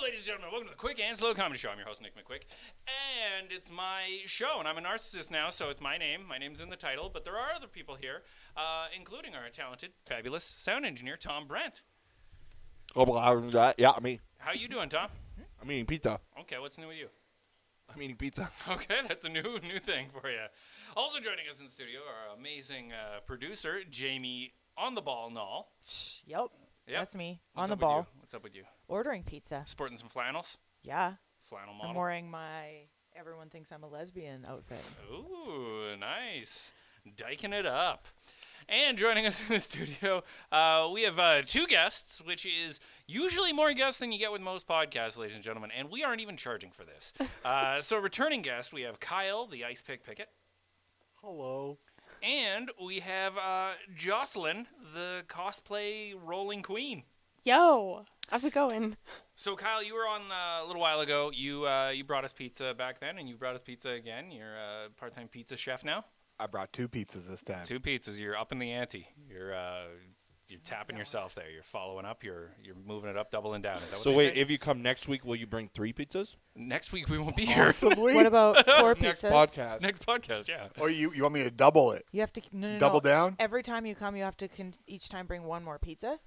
ladies and gentlemen, welcome to the Quick and Slow Comedy Show. I'm your host, Nick McQuik, and it's my show, and I'm a narcissist now, so it's my name. My name's in the title, but there are other people here, including our talented, fabulous sound engineer, Tom Brent. Yeah, me. How you doing, Tom? I'm eating pizza. Okay, what's new with you? I'm eating pizza. Okay, that's a new thing for you. Also joining us in the studio, our amazing producer, Jamie on the ball Null. Yep. Yep. That's me. What's on the up with ball. you? What's up with you? Ordering pizza. Sporting some flannels? Yeah. Flannel model? I'm wearing my everyone thinks I'm a lesbian outfit. Ooh, nice. Dyking it up. And joining us in the studio, we have two guests, which is usually more guests than you get with most podcasts, ladies and gentlemen, and we aren't even charging for this. So returning guest, we have Kyle, the Ice Pick Picket. Hello. And we have Joscelin, the cosplay rolling queen. Yo, how's it going? So, Kyle, you were on a little while ago. You brought us pizza back then, and you brought us pizza again. You're a part-time pizza chef now. I brought 2 pizzas this time. 2 pizzas. You're up in the ante. You're tapping yourself there. You're following up. You're moving it up, doubling down. Is that what So they wait, say? if you come next week, will you bring 3 pizzas? Next week we won't be here. Possibly. What about 4 pizzas? Next podcast. Next podcast, yeah. Or you want me to double it? You have to no. Double down? Every time you come, you have to each time bring one more pizza.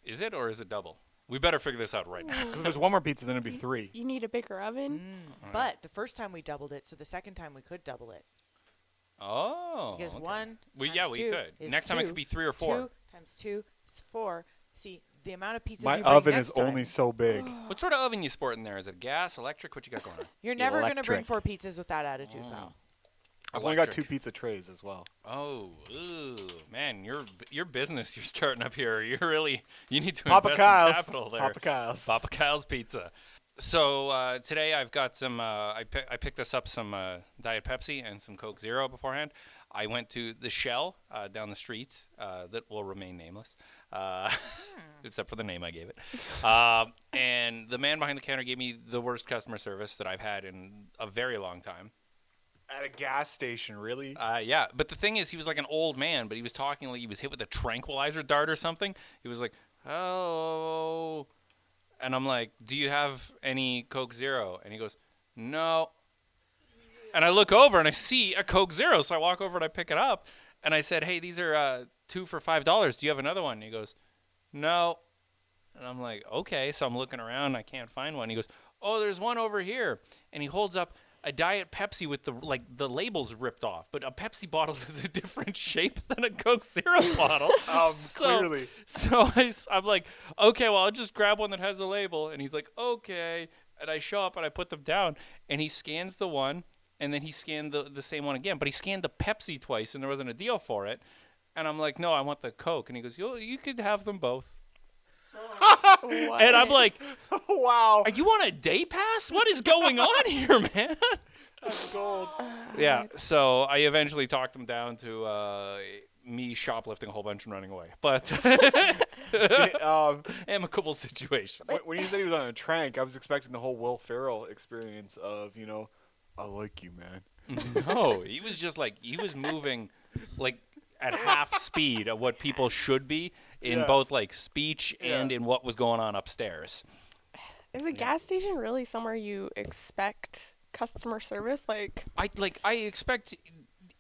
Is it or is it double? We better figure this out right now. Because if there's one more pizza, then it'd be 3. You need a bigger oven? But the first time we doubled it, so the second time we could double it. Oh. Because okay. 1 we times 2 could. is Next time it 2. could be 3 or 4. 2 times 2 is 4. See, the amount of pizzas My you bring oven next is time, only so big. What sort of oven you sporting there? Is it gas, electric? What you got going on? You're never going to bring Electric. 4 pizzas with that attitude, pal. I've only got Electric. 2 pizza trays as well. Oh, ooh, man, your business you're starting up here. You need to Papa invest Kyle's. some capital there. Papa Kyle's. Papa Kyle's Pizza. So today I've got some. I picked us up some Diet Pepsi and some Coke Zero beforehand. I went to the Shell down the street that will remain nameless, except for the name I gave it. And the man behind the counter gave me the worst customer service that I've had in a very long time. At a gas station, really? Yeah, but the thing is, he was like an old man, but he was talking like he was hit with a tranquilizer dart or something. He was like, "Oh," and I'm like, "Do you have any Coke Zero?" And he goes, "No." And I look over and I see a Coke Zero, so I walk over and I pick it up, and I said, "Hey, these are 2 for $5. Do you have another one?" And he goes, "No." And I'm like, "Okay." So I'm looking around, I can't find one. He goes, "Oh, there's one over here," and he holds up a Diet Pepsi with the labels ripped off, but a Pepsi bottle is a different shape than a Coke Zero bottle. Clearly. So I'm like, okay, well, I'll just grab one that has a label. And he's like, okay. And I show up and I put them down, and he scans the one, and then he scanned the same one again, but he scanned the Pepsi twice, and there wasn't a deal for it. And I'm like, no, I want the Coke. And he goes, you could have them both. What? And I'm like, Wow. are you on a day pass? What is going on here, man? That's gold. Yeah, so I eventually talked him down to me shoplifting a whole bunch and running away. But amicable situation. When you said he was on a trank, I was expecting the whole Will Ferrell experience of, I like you, man. No, he was just like, he was moving like at half speed of what people should be in both like speech and in what was going on upstairs. Is a gas station really somewhere you expect customer service? I expect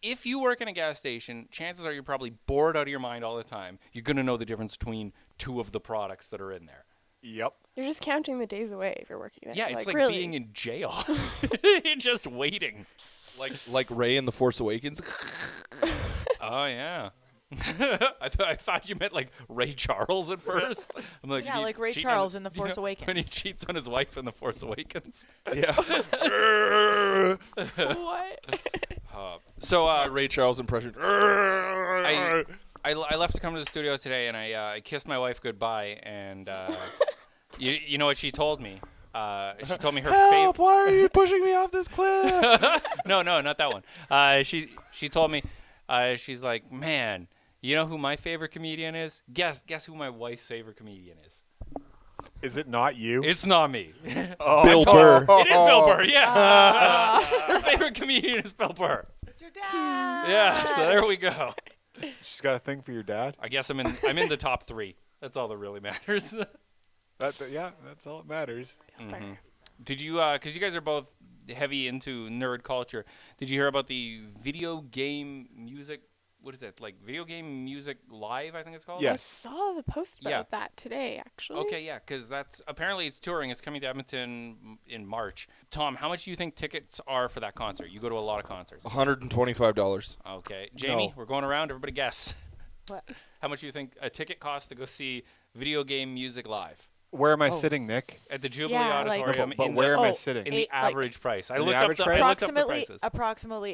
if you work in a gas station, chances are you're probably bored out of your mind all the time. You're going to know the difference between 2 of the products that are in there. Yep. You're just counting the days away if you're working there. Yeah, it's like really. being in jail. You're just waiting. Like Ray in The Force Awakens? Oh, yeah. I thought you meant like Ray Charles at first. I'm like, Yeah, like Ray Charles in The Force Awakens. When he cheats on his wife in The Force Awakens. Yeah. What? So Ray Charles impression. I left to come to the studio today, and I kissed my wife goodbye, and you know what she told me? She told me her favorite. Why are you pushing me off this cliff? No, not that one. She told me, she's like, man, you know who my favorite comedian is? Guess who my wife's favorite comedian is? Is it not you? It's not me. Oh, Bill Burr. It is Bill Burr, yes. Her favorite comedian is Bill Burr. It's your dad. Yeah, so there we go. She's got a thing for your dad? I guess I'm in the top 3. That's all that really matters. Yeah, that's all that matters. Mhm. Did you, because you guys are both heavy into nerd culture, did you hear about the video game music? What is it? Like Video Game Music Live, I think it's called? Yeah. I saw the post about Yeah. that today, actually. Okay, yeah, because that's apparently it's touring. It's coming to Edmonton in March. Tom, how much do you think tickets are for that concert? You go to a lot of concerts. $125. Okay, Jamie, No. we're going around. Everybody guess. What? How much do you think a ticket costs to go see Video Game Music Live Where am I Oh, sitting, Nick? at the Jubilee Yeah, like- Auditorium? But in where the, am I Oh, sitting? in the Eight, like- average price. I In the looked up average the price? I looked up the Approximately prices. approximately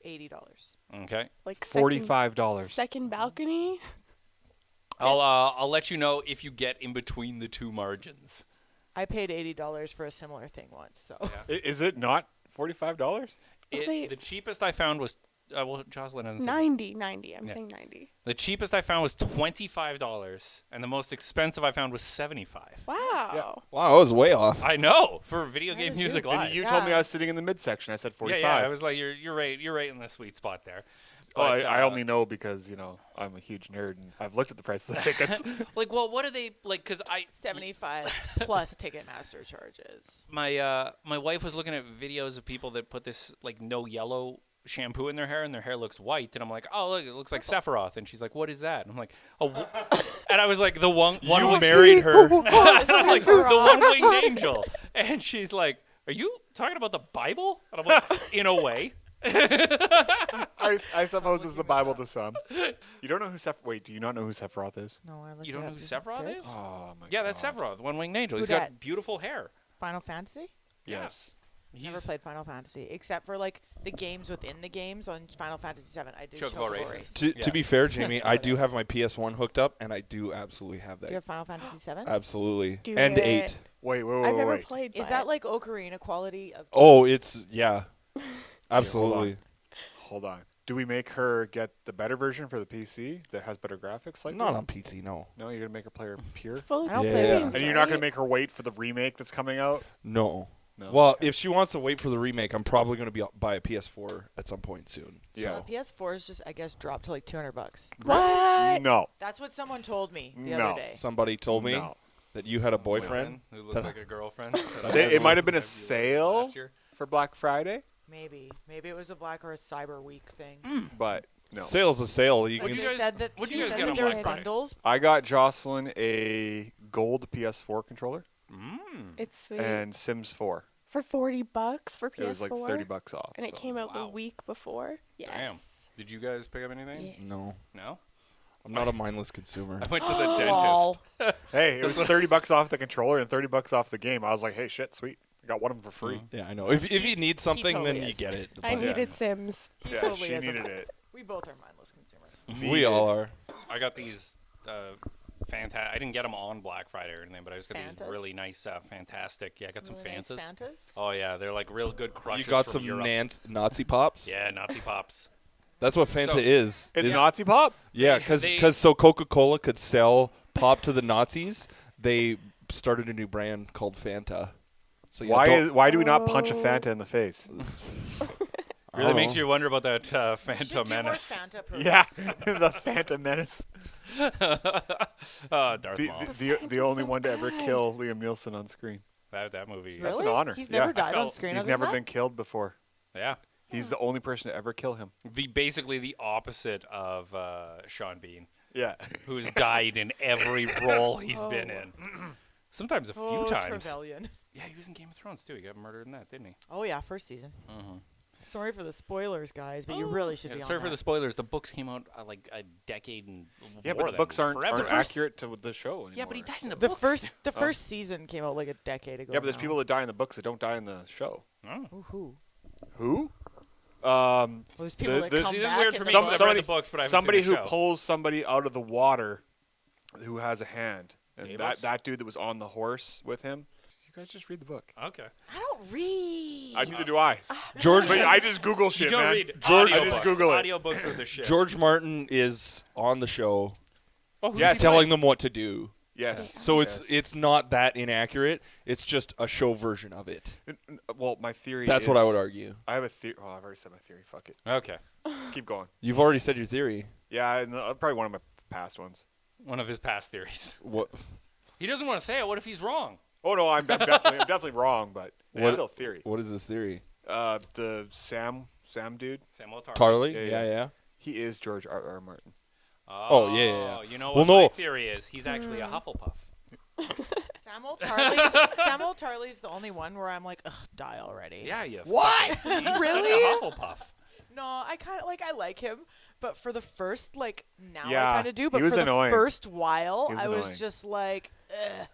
$80. Okay, Like second, $45. second balcony. I'll let you know if you get in between the two margins. I paid $80 for a similar thing once. So Is it not $45? say- The cheapest I found was well, Joscelin hasn't said it. 90. I'm Yeah. saying 90. The cheapest I found was $25, and the most expensive I found was $75. Wow. Wow, I was way off. I know for Video That Game is Music you. Live. And you told me Yeah. I was sitting in the midsection. I said 45. Yeah, I was like, you're right in the sweet spot there. Oh, I But, only know because, I'm a huge nerd and I've looked at the price of the tickets. like, well, what are they like? Because 75 plus Ticketmaster charges. my wife was looking at videos of people that put this like no yellow shampoo in their hair and their hair looks white, and I'm like, oh look, it looks like Sephiroth, and she's like, what is that? And I'm like, oh, and I was like, the one You married her. I'm like, the one-winged angel, and she's like, are you talking about the Bible? And I'm like, in a way. I suppose it's the Bible to some. You don't know who Wait, do you not know who Sephiroth is? No, I looked You it don't know up. who Is it Sephiroth this? is? Oh, my Yeah, that's God. Sephiroth, one-winged angel. He's Who got dat? beautiful hair. Final Fantasy? Yes. Never played Final Fantasy except for like the games within the games on Final Fantasy VII. I did Chocobo Chocobo Races. Race. To Yeah. be fair, Jamie, I do have my PS1 hooked up, and I do absolutely have Do that. you have Final Fantasy VII? Absolutely. Do And it. 8. Wait, I've never wait. played. Is but that like Ocarina quality of? Oh, it's, yeah. Absolutely. Hold on. Do we make her get the better version for the PC that has better graphics? Like Not that? on PC, no. No, you're gonna make her play her pure. full I don't play experience? games, And you're not gonna right? make her wait for the remake that's coming out. No. No. Well, if she wants to wait for the remake, I'm probably going to buy a PS4 at some point soon. Yeah. So. PS4 is just I guess dropped to like $200. What? No. That's what someone told me the No. other day. Somebody told me No. that you had a boyfriend. Who looked like a girlfriend. It might have been a sale Last year. for Black Friday, Maybe it was a Black or a Cyber Week thing. but no. Sale's a sale. You What'd can you guys- said that what'd they you guys said get that on there was Black Friday? bundles. I got Jocelyn a gold PS4 controller It's sweet. and Sims 4. For $40 for PS4. It was like $30 off. And it so. came out the Wow. week before. Yes. Damn. Did you guys pick up anything? Yes. No. No. I'm not a mindless consumer. I went to the Lol. dentist. Hey, it was $30 off the controller and $30 off the game. I was like, hey, shit, sweet. I got one of them for free. Yeah, I know. If you need something, totally then you is. get it. I But needed Sims. Yeah, totally she is a needed man. it. We both are mindless consumers. we all are. I got these I didn't get them on Black Friday or anything, but I just got these Fantas? really nice, fantastic. Yeah, I got some Really nice Fantas. Fantas? Oh yeah, they're like real good crushes. You got from some Europe. Nazi pops? Yeah, Nazi pops. That's what Fanta So- is. It's Is- Nazi Pop? Yeah, They- because so Coca-Cola could sell pop to the Nazis, they started a new brand called Fanta. So yeah, Why do we not punch a Fanta in the face? Really makes you wonder about that We should Phantom do more Menace. Fanta programs Yeah, soon. the Phantom Menace. Darth The, Maul. the only one to ever kill Liam Neeson on screen. That movie. That's Really? an honor. He's Yeah. never I died on felt- screen. He's other never than been killed before. Yeah. He's the only person to ever kill him. Basically the opposite of Sean Bean, Yeah. who's died in every role he's been Oh. in. Sometimes a few Oh, times. Trevelyan. Yeah, he was in Game of Thrones too. He got murdered in that, didn't he? Oh yeah, first season. Mm-hmm. Sorry for the spoilers, guys, but you really should be on sorry for that. the spoilers. The books came out like a decade and Yeah, more but the than books aren't forever. accurate to the show anymore. Yeah, but he dies in the The books. first season came out like a decade ago. Yeah, but there's now. people that die in the books that don't die in the show. Oh. Who? Who? Well, there's people that this- come See, this is back weird and for they me Some- because go- I've read somebody- the books, but I haven't Somebody seen who the show. pulls somebody out of the water who has a hand. And Davos? that dude that was on the horse with him. You guys just read the book. Okay. I don't read. Neither do I. George But I just Google shit, You don't man. read George- I just audiobooks. Google it. Audiobooks are the shit. George Martin is on the show, Oh, who's Yes. he telling playing? them what to do. Yes. So Yes. it's not that inaccurate. It's just a show version of it. Well, my theory That's is, what I would argue. I have a theory. Oh, I've already said my theory. Fuck it. Okay. Keep going. You've already said your theory. Yeah, probably one of my past ones. One of his past theories. What? He doesn't want to say it. What if he's wrong? Oh no, I'm definitely wrong, but What- it's still theory. What is this theory? The Sam dude, Samuel Tarly. Tarly? Yeah, Yeah. he is George R. Martin. Oh, yeah. You know Well, what no. my theory is? He's actually a Hufflepuff. Samuel Tarly's the only one where I'm like, ugh, die already. Yeah, you. What? fucking- He's Really? Such a Hufflepuff. No, I kind of I like him, but for the first now Yeah, I kind of do. But he was for annoying. the first while, He was I was annoying. just like,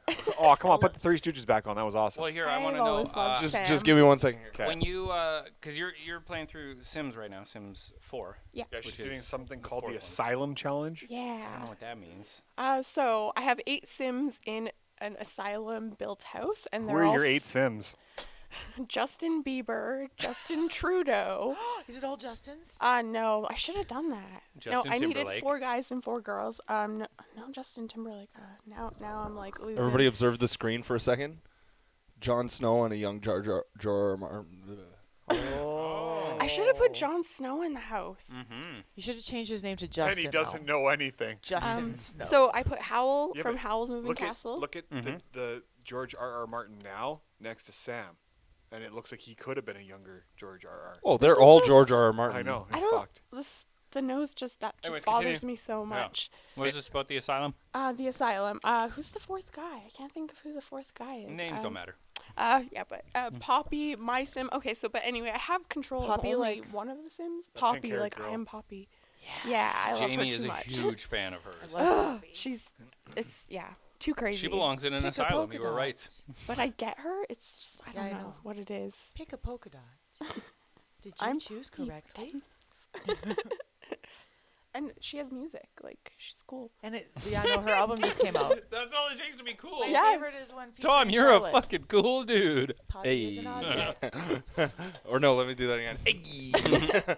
ugh. Oh, come on, put the Three Stooges back on. That was awesome. Well, here I I've want to know. always loved Just Sam. just give me 1 second here. Okay. When you, because you're playing through Sims right now, Sims 4. Yeah. Yeah, she's which doing is something the called the fourth one. Asylum Challenge. I don't know Yeah. what that means. So I have 8 Sims in an asylum-built house, and Who they're are all your 8 Sims? Justin Bieber, Justin Trudeau. Is it all Justin's? No, I should have done that. Justin no, I needed Timberlake. 4 guys and 4 girls. No, Justin Timberlake. Now I'm like losing. Everybody observe the screen for a second. Jon Snow and a young Jar Jar Martin. Oh. I should have put Jon Snow in the house. Mm-hmm. You should have changed his name to Justin. And he doesn't know anything. Justin Snow. So I put Howl Yeah, from but Howl's Moving Look Castle. at the George R. Martin now next to Sam, and it looks like he could have been a younger George R. Oh, they're is all just- George R. Martin. I know. I It's don't. fucked. The nose just Anyways, bothers continue. me so much. What is this about the asylum? The asylum. Who's the 4th guy? I can't think of who the 4th guy is. Names don't matter. Yeah, but Poppy, my sim. Okay, so but anyway, I have control Poppy, of only like- one of the Sims. The Poppy, pink-haired like I girl. am Poppy. Yeah, I love her Jamie too is a much. huge fan of hers. I love Bobby. It's too crazy. She belongs in an Pick a asylum. polka You were right. dot. But I get her. It's just I Yeah, don't I know know. what it is. Pick a polka dot. Did you I'm choose Poppy. correctly? And she has music. Like she's cool. And no, her album just came out. That's all it takes to be cool. My Yes. favorite is one featuring Tom, you're Charlotte. a fucking cool dude. Poppy is an Hey. object. Or no, let me do that again.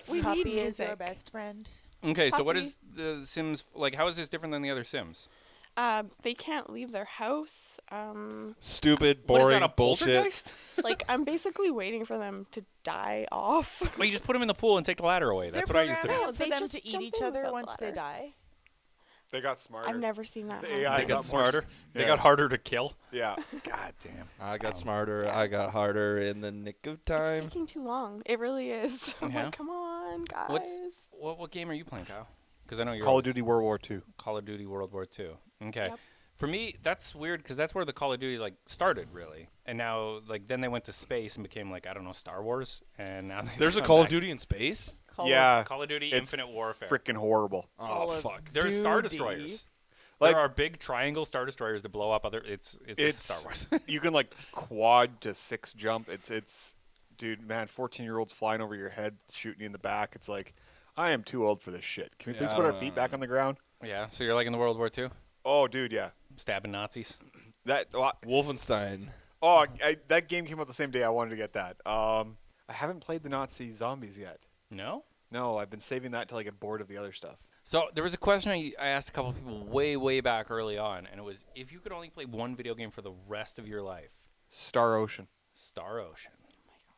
We need Poppy is music. your best friend. Okay, so what Poppy. is the Sims like? How is this different than the other Sims? They can't leave their house. Stupid, What is boring that, a bullshit. poltergeist? Like I'm basically waiting for them to die off. Well, you just put them in the pool and take the ladder away. Is That's there what I used to do. programming No, for they them just to eat jump each in other without once they ladder. die? They got smarter. I've never seen that. The happen. AI They got more smarter. They yeah. got harder to kill. Yeah. God damn. I got smarter. I got harder in the nick of It's time. taking too long. It really is. I'm Yeah. like, come on, guys. What game are you playing, Kyle? Because I know you're Call of always- Duty World War II. Call of Duty World War II. Okay. Yep. For me, that's weird because that's where the Call of Duty like started, really. And now, like, then they went to space and became like I don't know, Star Wars. And now There's a come Call back. of Duty in space? Yeah. Call of Duty It's Infinite Warfare. Freaking horrible. Call Oh, of fuck. There's Star Duty. Destroyers. Like- there are big triangle Star Destroyers that blow up other. It's Star Wars. You can like quad to 6 jump. It's dude, man, 14-year-olds flying over your head, shooting you in the back. It's like, I am too old for this shit. Can we please Yeah, put I our don't feet know. back on the ground? Yeah. So you're like in the World War II, Oh, dude, yeah. stabbing Nazis. That Wolfenstein. that game came out the same day I wanted to get that. I haven't played the Nazi zombies yet. No. No, I've been saving that till I get bored of the other stuff. So there was a question I asked a couple of people way back early on, and it was if you could only play one video game for the rest of your life, Star Ocean. Star Ocean.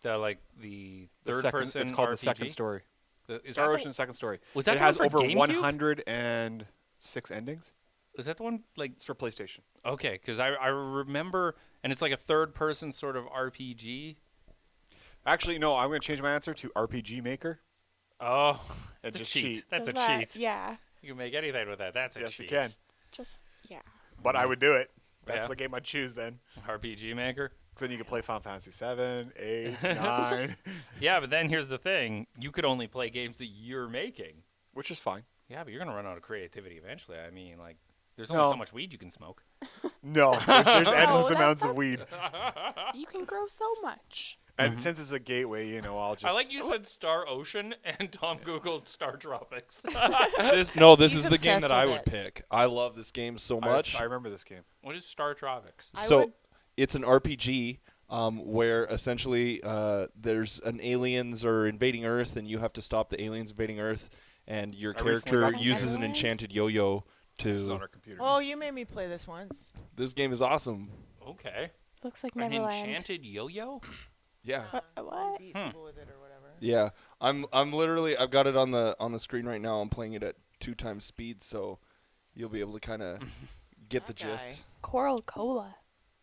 The The third second, person It's called RPG. the second story. Is Star that the- Ocean Second Story. Was that it the has one for over GameCube? 106 endings. Is that the one like? It's for PlayStation. Okay, because I remember, and it's like a third person sort of RPG. Actually, no, I'm going to change my answer to RPG Maker. Oh, And that's a just cheat. cheat. That's Does a that- cheat. Yeah. You can make anything with that. That's a Yes, cheat. you can. Just yeah. But I would do it. That's Yeah. the game I'd choose then. RPG Maker. 'Cause then you could play Final Fantasy 7, 8, 9, Yeah, but then here's the thing: you could only play games that you're making. which is fine. Yeah, but you're gonna run out of creativity eventually. I mean, like, there's only No. so much weed you can smoke. No, there's endless that- amounts of weed. You can grow so much. And since it's a gateway, I'll just... I like you said Star Ocean, and Tom googled Star Tropics. This He's is the game obsessed that I with would it. pick. I love this game so I- much. I remember this game. What is Star Tropics? I So would- it's an RPG where essentially there's an aliens are invading Earth, and you have to stop the aliens invading Earth, and your I recently character got this uses game. an enchanted yo-yo This is on to. our computer. Oh, you made me play this once. This game is awesome. Okay. Looks like An Neverland. enchanted yo-yo? Yeah. What? You beat people with it or whatever. Yeah, I'm literally I've got it on the screen right now. I'm playing it at 2 times speed, so you'll be able to kind of get the That guy. gist. Coral Cola.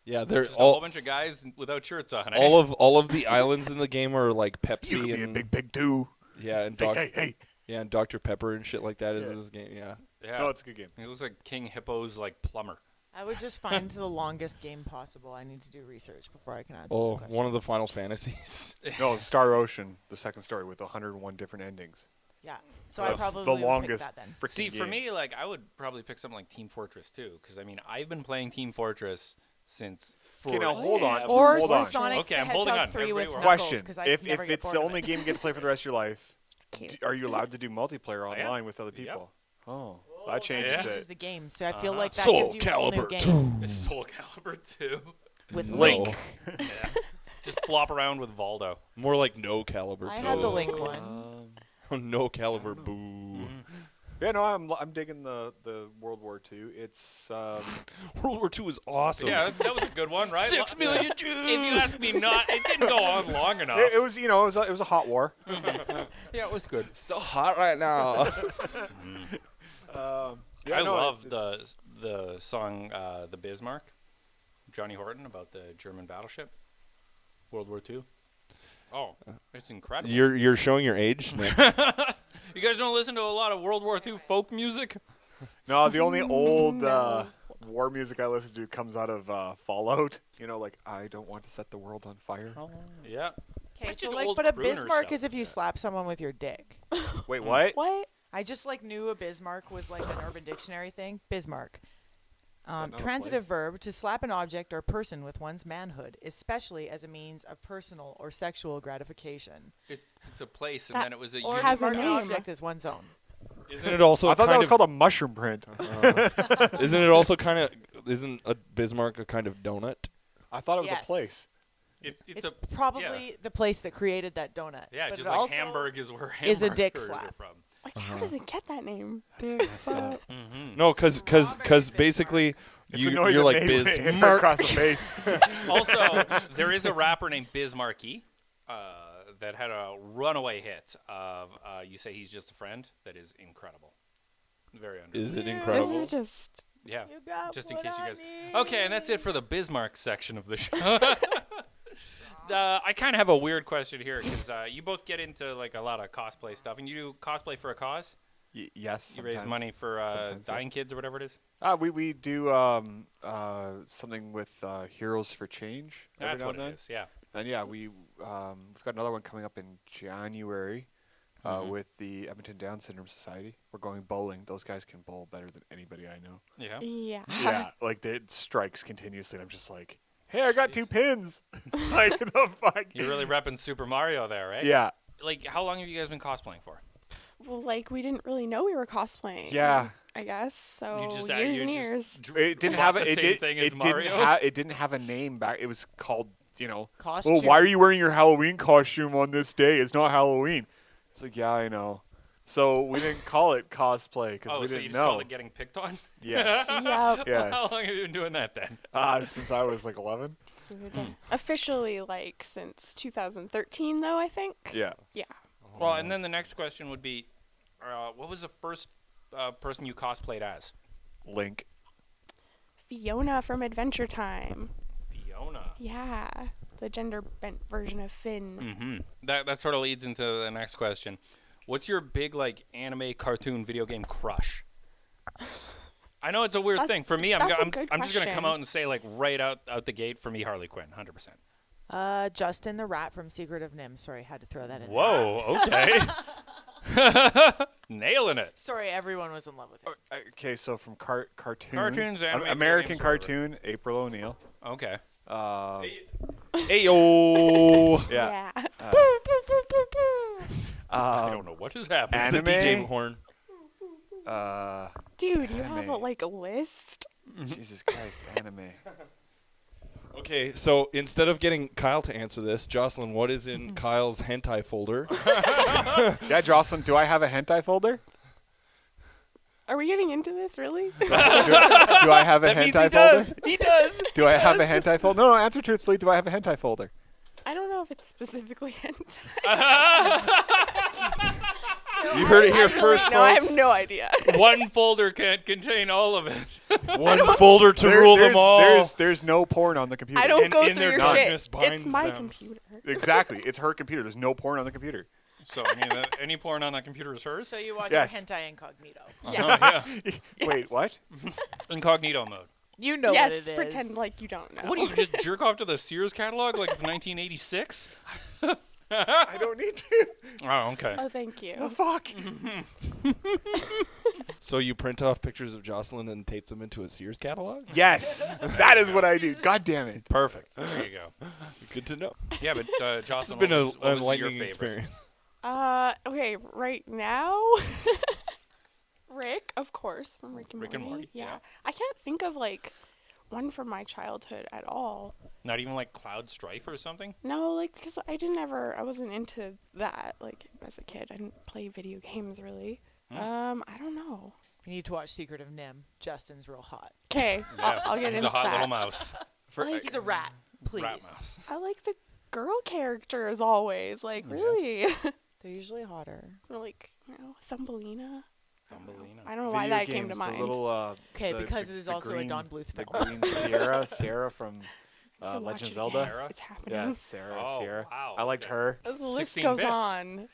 Yeah, they're Just a whole all bunch of guys without shirts on. Eh? all of the islands in the game are like You Pepsi could be a and big pig too. yeah, and Hey. yeah, and Dr Pepper and shit like that is Yeah. in this game. Yeah. Yeah. No, it's a good game. He looks like King Hippo's like plumber. I would just find the longest game possible. I need to do research before I can answer Oh, this question. one of the Final Fantasies. No, Star Ocean, the second story with 101 different endings. Yeah. So I That's probably the would pick longest that then. freaking See, for game. me, like I would probably pick something like Team Fortress 2, because I mean I've been playing Team Fortress since. Okay, now hold on. Or hold on. Sonic Okay, the I'm holding Hedgehog on. 3 with Everybody- Knuckles, Question: 'cause I If never get it's bored the of only it. game you get to play for the rest of your life, Cute. are you allowed to do multiplayer I am. online with other Yep. people? Oh, that changes Yeah. changes it. the game. So I feel Uh-huh. like that Soul gives you a whole new Calibur game It's Soul Calibur 2. with No. Link. Yeah. Just flop around with Valdo. More like No Caliber. I too. had the Link one. No Caliber. Boo. Yeah, no, I'm digging the World War II. It's World War II is awesome. Yeah, that was a good one, right? 6 million Jews. If you ask me, not it didn't go on long enough. it was it was a hot war. Yeah, it was good. so hot right now. Yeah, I no, love it's- the song "The Bismarck," Johnny Horton about the German battleship, World War II. Oh, it's incredible. you're showing your age, Nick. You guys don't listen to a lot of World War II folk music? No, the only old war music I listen to comes out of Fallout. You know, like I don't want to set the world on fire. Yeah. Okay, It's so just like, old but a crooner Bismarck stuff. is if you slap someone with your dick. Wait, what? What? I just like knew a Bismarck was like an Urban Dictionary thing. Bismarck. not a Transitive verb to slap an object or person with one's manhood, especially as a means of personal or sexual gratification. It's a place, and That then it was a Or unit. has to a mark an name. object as one's own. Isn't it also I thought that kind was of, called a mushroom print. Isn't it also kind of? Isn't a Bismarck a kind of donut? I thought it was Yes. a place. It's It's a probably the place that created that donut. yeah, but just it like also Hamburg is where is a dick hamburgers are slap. from. Like, how does it get that name? Dude, what? Mm-hmm. No, because basically It's the noise you're it like made when it hit her Bismarck. across the face. Also, there is a rapper named Biz Markie that had a runaway hit of "You Say He's Just a Friend" that is incredible, very underrated. Is it Yeah. This incredible? is just. Yeah, You got just in what case you I guys. need. Okay, and that's it for the Bismarck section of the show. I kind of have a weird question here because you both get into like a lot of cosplay stuff, and you do cosplay for a cause. Yes. You raise sometimes. money for Sometimes, yeah. dying kids or whatever it is. We do something with Heroes for Change. every That's now what and it then. is. Yeah. And yeah, we've got another one coming up in January with the Edmonton Down Syndrome Society. We're going bowling. Those guys can bowl better than anybody I know. Yeah. Yeah. Yeah, like it strikes continuously. And I'm just like, hey, I got 2 pins. It's like the fuck. You're really repping Super Mario there, right? Yeah, Like, how long have you guys been cosplaying for? Well, like, we didn't really know we were cosplaying. yeah. I guess. So, You just years you and just years. It didn't bought have the a, it same did, thing as it Mario. didn't have a name back. It was called, Costume. well, why are you wearing your Halloween costume on this day? It's not Halloween. It's like, yeah, I know. So we didn't call it cosplay because Oh, we so didn't you just know. called it getting picked on? Yes. Yep. How Yes. long have you been doing that then? Since I was like 11. Officially, like, since 2013, though, I think. Yeah. Yeah. Well, and then the next question would be, what was the first person you cosplayed as? Link. Fiona from Adventure Time. Fiona. Yeah. The gender bent version of Finn. Mm-hmm. That sort of leads into the next question. What's your big like anime, cartoon, video game crush? I know it's a weird That- thing. For me, I'm that's a I'm, good I'm just gonna come question. out and say like right out the gate for me, Harley Quinn, 100%. Justin the Rat from Secret of Nim. Sorry, had to throw that in. there. Whoa. Okay. Nailing it. Sorry, everyone was in love with it. Okay, so from cartoon. Cartoons, anime, video American games, whatever. cartoon, April O'Neil. Okay. Ayo. Yeah. I don't know what is happening. Anime. The DJ horn. Dude, you have Anime. like a list? Jesus Christ, anime. Okay, so instead of getting Kyle to answer this, Jocelyn, what is in Kyle's hentai folder? Yeah, Jocelyn, do I have a hentai folder? Are we getting into this, really? Do I have a hentai folder? He does. Do I have a hentai folder? No, answer truthfully. Do I have a hentai folder? I don't know if it's specifically hentai. You heard it here I first, no, I folks. have no idea. One folder can't contain all of it. One folder to rule them all. There's no porn on the computer. I don't And go in through their your darkness shit. binds It's my them. computer. Exactly. It's her computer. There's no porn on the computer. So I mean, any porn on that computer is hers. So you watch Yes. your hentai incognito. Yeah. Wait, what? Incognito mode. You know what Yes, it is. pretend like you don't know. What do you just jerk off to the Sears catalog like it's 1986? I don't need to. Oh, okay. Oh, thank you. The fuck? So you print off pictures of Joscelin and tape them into a Sears catalog? Yes. That is what I do. God damn it. Perfect. There you go. Good to know. Yeah, but It's Jocelyn, been an what was your enlightening favorite? experience. Okay, right now, Rick, of course, from Rick and Rick Morty. and Morty, yeah. I can't think of like one from my childhood at all. Not even like Cloud Strife or something? No, like because I wasn't into that. Like as a kid, I didn't play video games really. I don't know. You need to watch Secret of Nim. Justin's real hot. Okay, I'll get He's into a hot that. little mouse. He's a rat. Please. Rat mouse. I like the girl characters always. Like really, They're usually hotter. or like Thumbelina. Thumbelina. I don't know why that came to mind. The little, Okay, because it is also a Don Bluth the film. green Sarah from To watch Legend of it Zelda. again. Sarah? It's happening. Yeah, Sarah. Oh, Sierra. wow, I liked okay. her. The list 16 goes bits. on.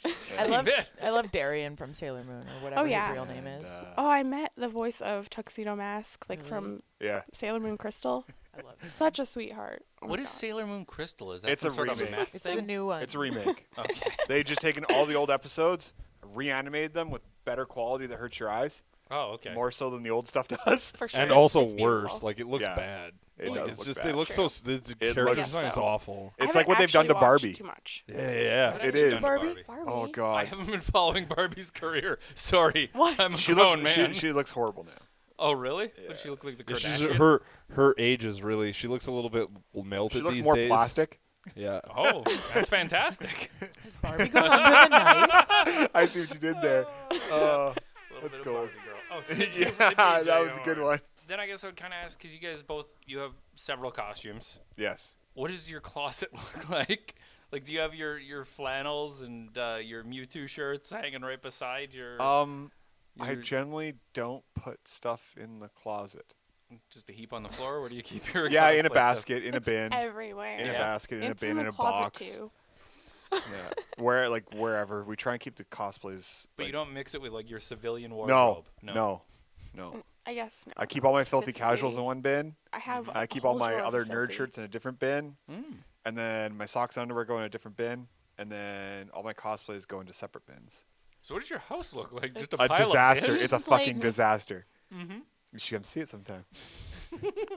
I love Darian from Sailor Moon or whatever yeah. his real name And, is. Oh, I met the voice of Tuxedo Mask, like Really? from Yeah. Sailor Moon Crystal. I love him. Such a sweetheart. Oh my What is God. Sailor Moon Crystal? Is that It's some a sort of remake. meth It's thing? the new one. It's a remake. Okay. They just taken all the old episodes, reanimated them with better quality that hurts your eyes, Oh, okay. more so than the old stuff does. For sure. And also It's beautiful. worse. Like, it looks Yeah. bad. It Like, does it's look just, bad. it looks True. so, the It character looks- design is so. awful. I It's like haven't what they've done to actually watched Barbie. Too much. Yeah. What It have you is. done to Barbie? Oh I god. haven't been following Barbie's career. Sorry. What? I'm a She grown looks man. she looks horrible now. Oh, really? Does she look like the Yeah, Kardashian? her age is really, she looks a little bit melted She looks these more days. plastic. Yeah. Oh, that's fantastic. Has Barbie gone under the knife? I see what you did there. Little Let's bit of go. Barbie girl. Oh, thank you Yeah, for the that was a good BJR. one. Then I guess I would kind of ask, because you guys both, you have several costumes. Yes. What does your closet look like? Like, do you have your flannels and your Mewtwo shirts hanging right beside your... I your- generally don't put stuff in the closet. just a heap on the floor? Where do you keep your Yeah, in a cosplay stuff? basket, in a It's bin, everywhere. in a Yeah. basket, in It's a bin, in in the a closet box. too. Yeah, wherever. We try and keep the cosplays. But like- you don't mix it with, like, your civilian No, wardrobe? no. I guess no. I keep all my filthy Specifically, casuals in one bin. I have. I a keep all whole my drawer of other nerd filthy. shirts in a different bin, Mm. and then my socks and underwear go in a different bin, and then all my cosplays go into separate bins. So what does your house look like? Just a A pile disaster. of bins? It's a It's like- fucking disaster. Mm-hmm. You should come see it sometime.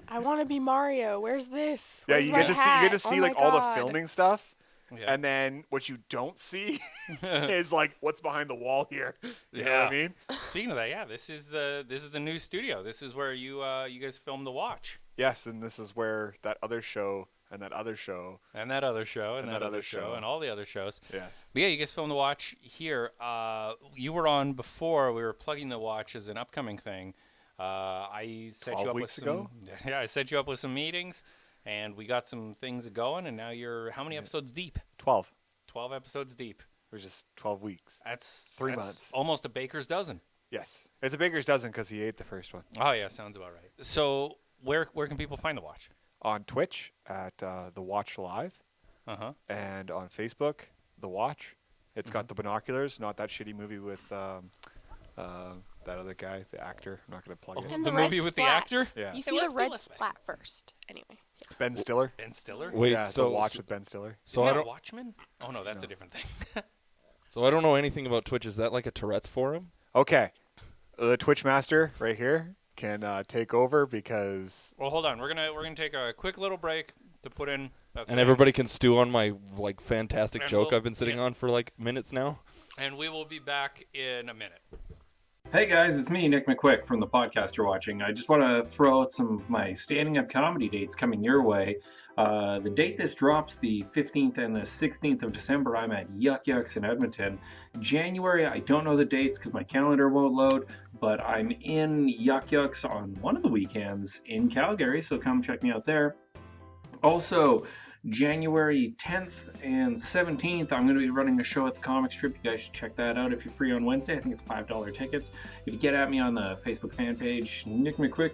I want to be Mario. Where's this? Yeah, Where's you my get to see hat? like Oh my all the God. filming stuff, Yeah. and then what you don't see is like what's behind the wall here. You know what Yeah. I mean? Speaking of that, yeah, this is the new studio. This is where you guys film The Watch. Yes, and this is where that other show and that other show. And that other show, and, And that, that other other show, show. and all the other shows. Yes. But yeah, you guys filmed The Watch here. You were on before. We were plugging The Watch as an upcoming thing. I set 12 you up weeks with some, ago? Yeah, I set you up with some meetings, and we got some things going. And now you're how many episodes deep? 12. 12 episodes deep. Which is 12 weeks. That's 3 that's months. almost a baker's dozen. Yes. It's a baker's dozen because he ate the first one. Oh yeah, sounds about right. So where can people find The Watch? On Twitch at The Watch Live, and on Facebook, The Watch. It's got the binoculars, not that shitty movie with that other guy, the actor. I'm not going to plug it. And The red movie with the splat. actor? Yeah. You see let's the pull red this back. splat first. Anyway. Yeah. Ben Stiller. Ben Stiller. Wait, Yeah, so The Watch with Ben Stiller. so Isn't I that don't Watchmen? Oh no, that's a different thing. so I don't know anything about Twitch. Is that like a Tourette's forum? Okay. The Twitch master right here can take over because Well, hold on. We're gonna take a quick little break to put in. And everybody can stew on my like fantastic And joke we'll- I've been sitting yeah. on for like minutes now. And we will be back in a minute. Hey guys, it's me, Nick McQuik from the podcast you're watching. I just want to throw out some of my standing up comedy dates coming your way. The date this drops, the 15th and the 16th of December, I'm at Yuck Yucks in Edmonton. January, I don't know the dates because my calendar won't load, but I'm in Yuck Yucks on one of the weekends in Calgary, so come check me out there. Also, January 10th and 17th, I'm going to be running a show at the comic strip. You guys should check that out if you're free on Wednesday. I think it's $5 tickets. If you get at me on the Facebook fan page, Nick McQuik,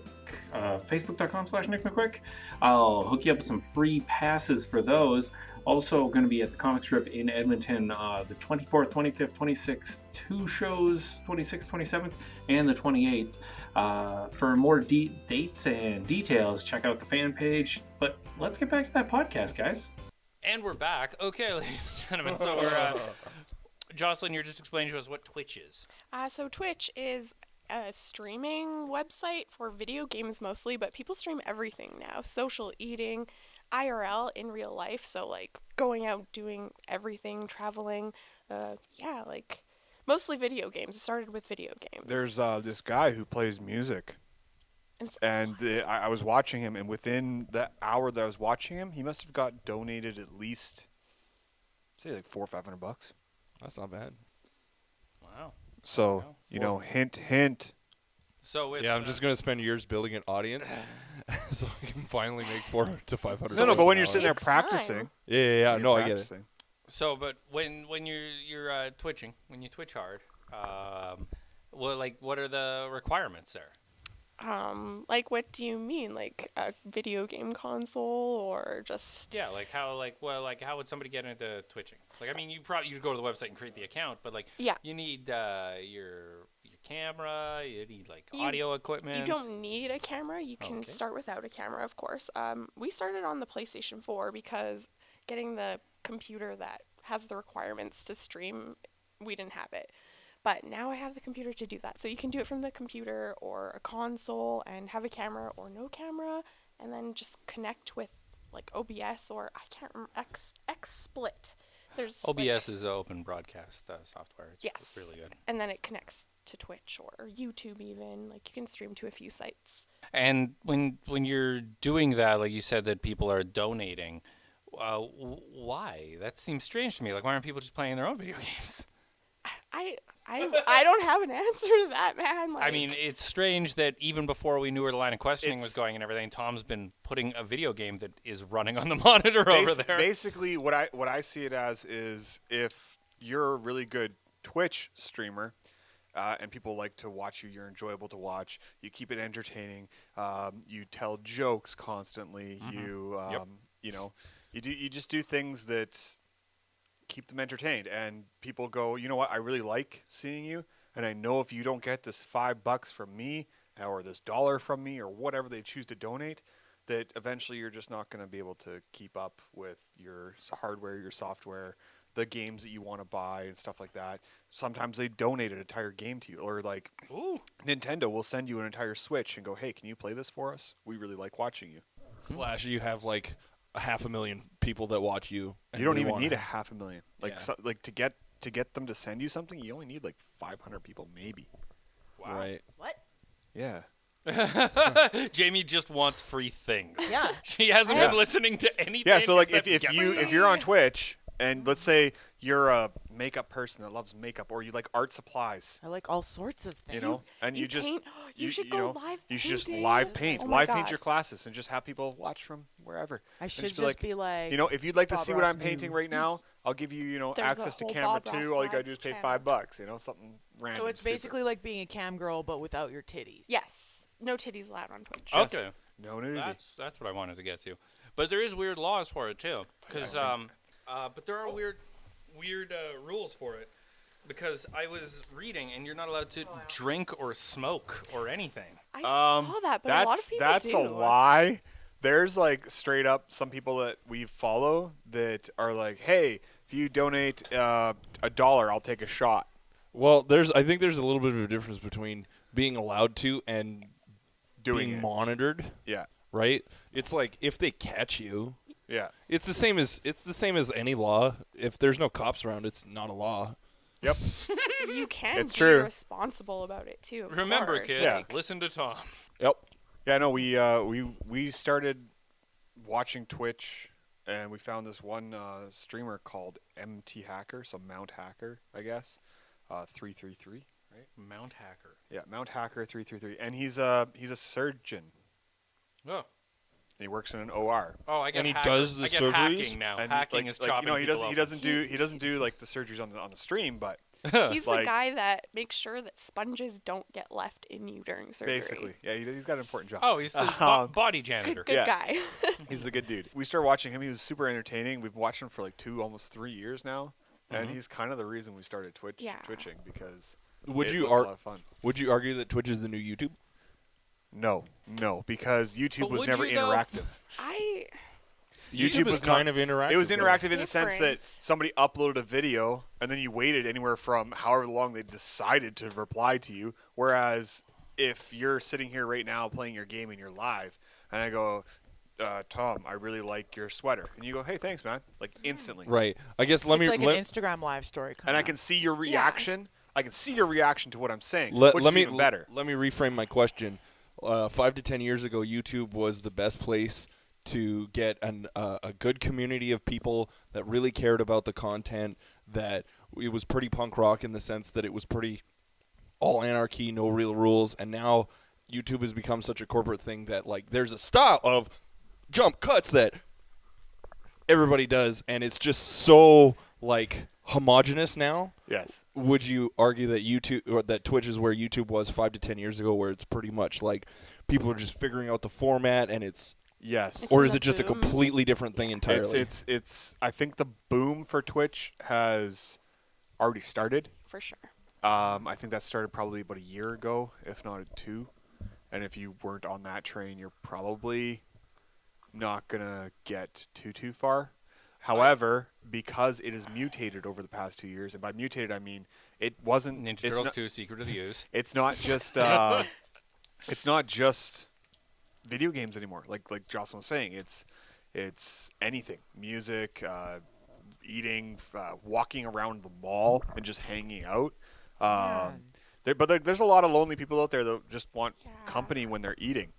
facebook.com/Nick McQuik, I'll hook you up with some free passes for those. Also going to be at the comic strip in Edmonton the 24th, 25th, 26th, 2 shows, 26th, 27th, and the 28th. For more dates and details, check out the fan page. But let's get back to that podcast, guys. And we're back. Okay, ladies and gentlemen. So we're Joscelin, you're just explaining to us what Twitch is. So Twitch is a streaming website for video games mostly, but people stream everything now. Social, eating, IRL, in real life. So like going out, doing everything, traveling. Like mostly video games. It started with video games. There's this guy who plays music. And I was watching him, and within the hour that I was watching him, he must have got donated at least, say, like $400 or $500. That's not bad. Wow. So, hint. So with, Yeah, I'm just gonna spend years building an audience, so I can finally make $400 to $500. No, but when you're an sitting there hour. Takes practicing. time. Yeah. you're No, I get it. practicing. So, but when you're twitching, when you twitch hard, what are the requirements there? Like what do you mean? Like a video game console or just Yeah, how would somebody get into twitching? Like, I mean, you go to the website and create the account, but Yeah. you need your camera, you need You- audio equipment. You don't need a camera. You can Okay. start without a camera, of course. We started on the PlayStation 4 because getting the computer that has the requirements to stream, we didn't have it. But now I have the computer to do that. So you can do it from the computer or a console and have a camera or no camera, and then just connect with like OBS or I can't remember XSplit. There's OBS is open broadcast software. It's Yes. really good. and then it connects to Twitch or YouTube even. Like you can stream to a few sites. And when you're doing that, like you said that people are donating, why? That seems strange to me. Like, why aren't people just playing their own video games? I don't have an answer to that, man. I mean, it's strange that even before we knew where the line of questioning was It's- going and everything, Tom's been putting a video game that is running on the monitor over there. Basically, what I see it as is if you're a really good Twitch streamer, and people like to watch you, you're enjoyable to watch. You keep it entertaining. You tell jokes constantly. You just do things that keep them entertained, and people go, you know what? I really like seeing you, and I know if you don't get this $5 from me or this $1 from me or whatever they choose to donate, that eventually you're just not going to be able to keep up with your hardware, your software, the games that you want to buy and stuff like that. Sometimes they donate an entire game to you, or like Ooh. Nintendo will send you an entire Switch and go, hey, can you play this for us? We really like watching you. Slash, you have like 500,000 people that watch you. and You don't they even wanna- need 500,000. Like Yeah. so, like to get them to send you something, you only need like 500 people maybe. Wow. Right. What? Yeah. Jamie just wants free things. Yeah. She hasn't Yeah. been listening to anything. Yeah, so like except if get you stuff. if you're on Twitch and let's say you're a makeup person that loves makeup, or you like art supplies, I like all sorts of things. you know, and you just paint. You should go live you should just painting. live paint, Oh my live paint your gosh. classes, and just have people watch from wherever. I And should just just be like, you know, if you'd like to Bob see what I'm Ross painting move. right now, I'll give you, There's a access to whole camera Bob Ross too. All you gotta live do is pay channel. $5, you know, something random. so it's stupid. basically like being a cam girl, but without your titties. Yes. No titties allowed on Twitch. Okay. no nudity. That's what I wanted to get to. But there is weird laws for it too, because but there are weird rules for it. Because I was reading, and you're not allowed to drink or smoke or anything. I saw that, but a lot of people that's do. a lie. There's like straight up some people that we follow that are like, hey, if you donate $1, I'll take a shot. Well, I think there's a little bit of a difference between being allowed to and Doing being it. monitored, Yeah. right? It's like if they catch you, Yeah. it's the same as any law. If there's no cops around, it's not a law. Yep. You can It's be true. responsible about it too. of Remember, course. kids, Yeah. listen to Tom. Yep. Yeah, no, we started watching Twitch, and we found this one streamer called MT Hacker, so Mount Hacker, I guess, 333, right? Mount Hacker. Yeah, Mount Hacker 333, and he's a surgeon. Oh. he works in an OR. Oh, I get And he hacker- does the I get surgeries? hacking now. And Hacking like, is chopping he people doesn't up. he doesn't do like the surgeries on the stream, but He's the guy that makes sure that sponges don't get left in you during surgery. basically, yeah, he's got an important job. Oh, he's the body janitor. Good Yeah. guy. He's the good dude. We started watching him. He was super entertaining. We've watched him for like almost 3 years now, and he's kind of the reason we started twitching because Would it you was a lot of fun. Would you argue that Twitch is the new YouTube? No, because YouTube But was would never you, though? interactive. YouTube was was kind not- of interactive. It was though. interactive in the sense that different. somebody uploaded a video and then you waited anywhere from however long they decided to reply to you. Whereas if you're sitting here right now playing your game and you're live, and I go, Tom, I really like your sweater, and you go, hey, thanks, man, like instantly, Right. I guess let it's me like let, an Instagram live story. and I can see your reaction. I can see your reaction to what I'm saying, let, which let is me even better. let me reframe my question. 5 to 10 years ago, YouTube was the best place to get a good community of people that really cared about the content. That it was pretty punk rock in the sense that it was pretty all anarchy, no real rules. And now YouTube has become such a corporate thing that like there's a style of jump cuts that everybody does, and it's just so like homogenous now. Yes. Would you argue that YouTube or that Twitch is where YouTube was 5 to 10 years ago, where it's pretty much like people are just figuring out the format and it's Yes. or in is the it just a boom. completely different thing entirely? It's. I think the boom for Twitch has already started. For sure. I think that started probably about a year ago, if not 2. And if you weren't on that train, you're probably not gonna get too far. However, because it has mutated over the past 2 years, and by mutated I mean it wasn't. Ninja it's Turtles not- 2: Secret of the Ooze. It's not just. It's not just video games anymore. Like Joscelin was saying, it's anything: music, eating, walking around the mall, and just hanging out. Man. There's a lot of lonely people out there that just want Yeah. company when they're eating.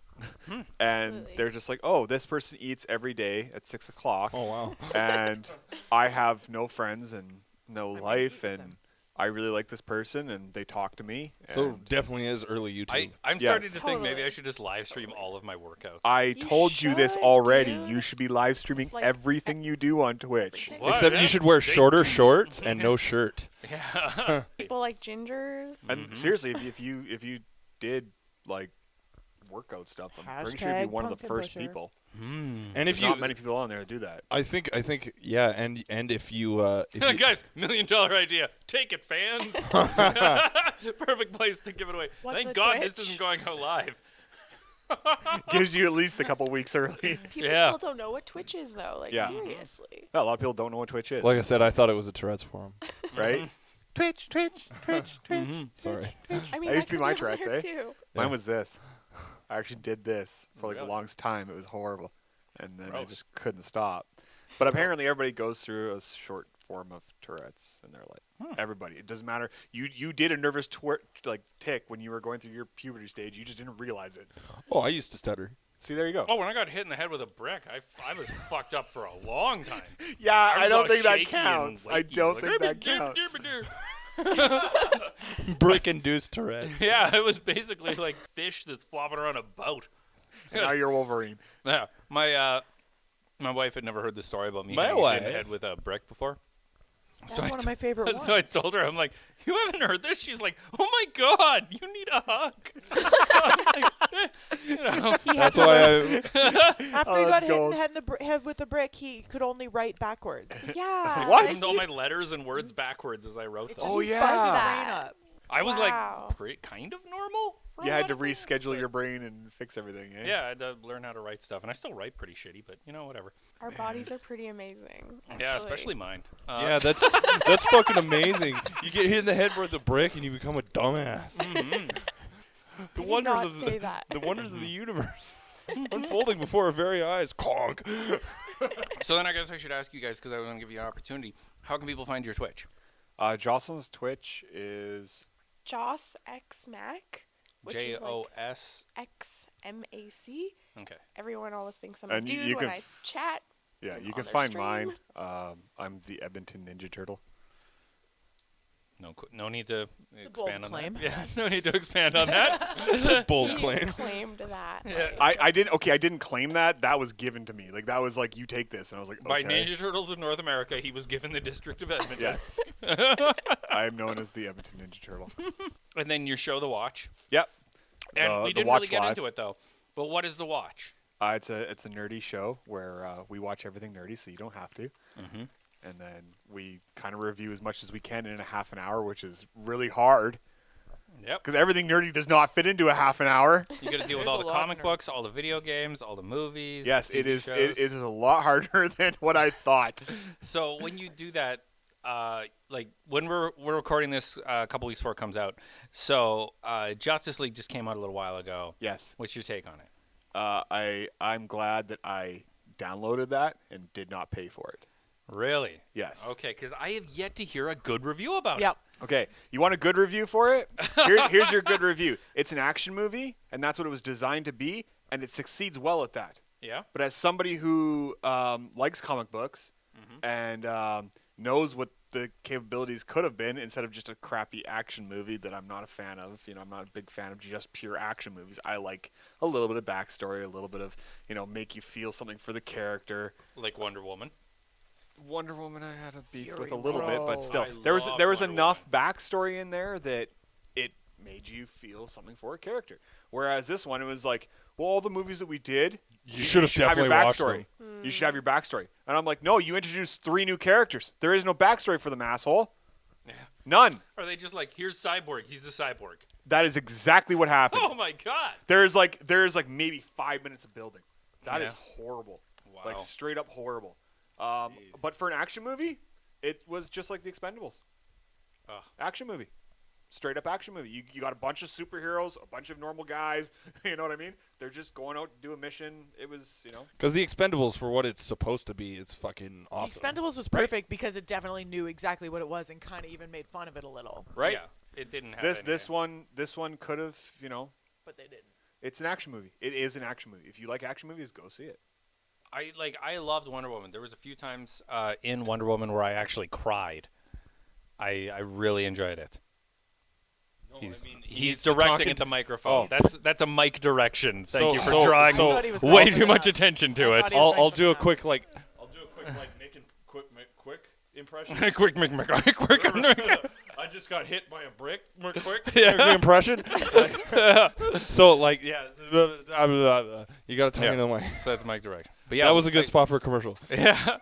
And Absolutely. they're just like, oh, this person eats every day at 6 o'clock, oh wow. and I have no friends and no gonna life, eat with and them. I really like this person, and they talk to me. So and definitely is early YouTube. I'm Yes. starting to think maybe Totally. I should just live stream all of my workouts. I You told you this should, already. dude. You should be live streaming Like, everything you do on Twitch. everything. What? Except Yeah. you should wear They shorter do. shorts and no shirt. Yeah. People like gingers. And seriously, if you did like workout stuff, I'm pretty sure you'd be Hashtag one of the pumpkin first pusher. people. And There's if you, not many people on there that do that. I think yeah, and if you, if you Guys, $1 million idea. Take it, fans. Perfect place to give it away. What's Thank a God this Twitch? isn't going out live. Gives you at least a couple weeks early. People Yeah. still don't know what Twitch is, though. Like, Yeah. seriously. A lot of people don't know what Twitch is. like I said, I thought it was a Tourette's forum. right? Twitch. Sorry. I mean, That used that to be could my on Tourette's, there eh? too. Mine was this. I actually did this for like the Really? longest time. It was horrible, and then I Gross. just couldn't stop. But apparently, everybody goes through a short form of Tourette's in their life. Everybody. It doesn't matter. You did a nervous tick when you were going through your puberty stage. You just didn't realize it. Oh, I used to stutter. See, there you go. Oh, when I got hit in the head with a brick, I was fucked up for a long time. Yeah, I was don't all think that shaky and counts. I wakey, don't like, think that "Derp-a-derp, counts. derp-a-derp." Brick-induced Tourette. Yeah, it was basically like fish that's flopping around a boat. And now you're Wolverine. Yeah, my wife had never heard the story about me My getting hit in the wife? head with a brick before. That's one of my favorite ones. So I told her, I'm like, you haven't heard this? She's like, oh my God, you need a hug. I'm like, you know, He had That's to why learn- I. after he got hit in gold. the head, head with the brick, he could only write backwards. Yeah. What? I like sent all you- my letters and words backwards as I wrote It them. just Oh, fucked yeah. his That. brain up. I was Wow. like, kind of normal. For You a had lot to of things, reschedule but- your brain and fix everything. Eh? Yeah, I had to learn how to write stuff, and I still write pretty shitty, but you know, whatever. Our bodies are pretty amazing. Yeah, actually. especially mine. Yeah, that's fucking amazing. You get hit in the head with a brick and you become a dumbass. I The did wonders not of say that. the wonders of the universe unfolding before our very eyes. Conk. So then I guess I should ask you guys, because I want to give you an opportunity. How can people find your Twitch? Jocelyn's Twitch is Joss X Mac, which is like JOS. XMAC. Okay. Everyone always thinks I'm a And you dude when can I chat. yeah. You on can their find stream. mine. I'm the Edmonton Ninja Turtle. No need to a bold expand on claim. that. Yeah, no need to expand on that. It's a bold He claim. claimed that. Yeah. I didn't claim that. That was given to me. Like that was like, you take this, and I was like, By okay. Ninja Turtles of North America, he was given the District of Edmonton. Yes. I am known as the Edmonton Ninja Turtle. And then your show, The Watch. Yep. And we The didn't Watch really get Live. into it, though. But what is The Watch? It's a nerdy show where we watch everything nerdy, so you don't have to. Mm-hmm. And then we kind of review as much as we can in a half an hour, which is really hard Yep. because everything nerdy does not fit into a half an hour. You got to deal with There's all a the lot of comic nerd- books, all the video games, all the movies. Yes, TV it is. shows. It is a lot harder than what I thought. So when you do that, like when we're recording this a couple weeks before it comes out, so Justice League just came out a little while ago. Yes. What's your take on it? I'm glad that I downloaded that and did not pay for it. Really? Yes. Okay, because I have yet to hear a good review about Yep. Okay, you want a good review for it? Here's your good review. It's an action movie, and that's what it was designed to be, and it succeeds well at that. it. Yeah. But as somebody who likes comic books and knows what the capabilities could have been instead of just a crappy action movie that I'm not a fan of, I'm not a big fan of just pure action movies. I like a little bit of backstory, a little bit of, make you feel something for the character. Like Wonder Woman. Wonder Woman I had a beef Fury with a little bit, but Road. still, I there was love there was Wonder enough backstory in there that it made you feel something for a character. Whereas this one, it was like, well, all the movies that we did, You should have your definitely watched backstory. them. You should have your backstory. And I'm like, no, you introduced 3 new characters. There is no backstory for them, asshole. Yeah. None. Are they just like, here's Cyborg, he's a cyborg? That is exactly what happened. Oh my god. There's like maybe 5 minutes of building. That is Yeah. horrible. Wow. Like straight up horrible. But for an action movie, it was just like The Expendables. Ugh. Action movie. Straight up action movie. You got a bunch of superheroes, a bunch of normal guys. You know what I mean? They're just going out to do a mission. It was, Because the Expendables, for what it's supposed to be, it's fucking awesome. The Expendables was perfect because it definitely knew exactly what it was and kind of even made fun of it a little. right. Yeah. It didn't have This one could have, But they didn't. it's an action movie. It is an action movie. If you like action movies, go see it. I loved Wonder Woman. There was a few times in Wonder Woman where I actually cried. I really enjoyed it. He's directing talking- into microphone. Oh. That's a mic direction. Thank So- you for so- drawing so- I thought he was way going too for much that. attention I to thought it. he was I'll going do a for quick that. like making quick impression. quick. I just got hit by a brick. Quick Yeah. impression. So like yeah, you got to tell me the way. So that's mic direction. But yeah, That was a good spot for a commercial. Yeah.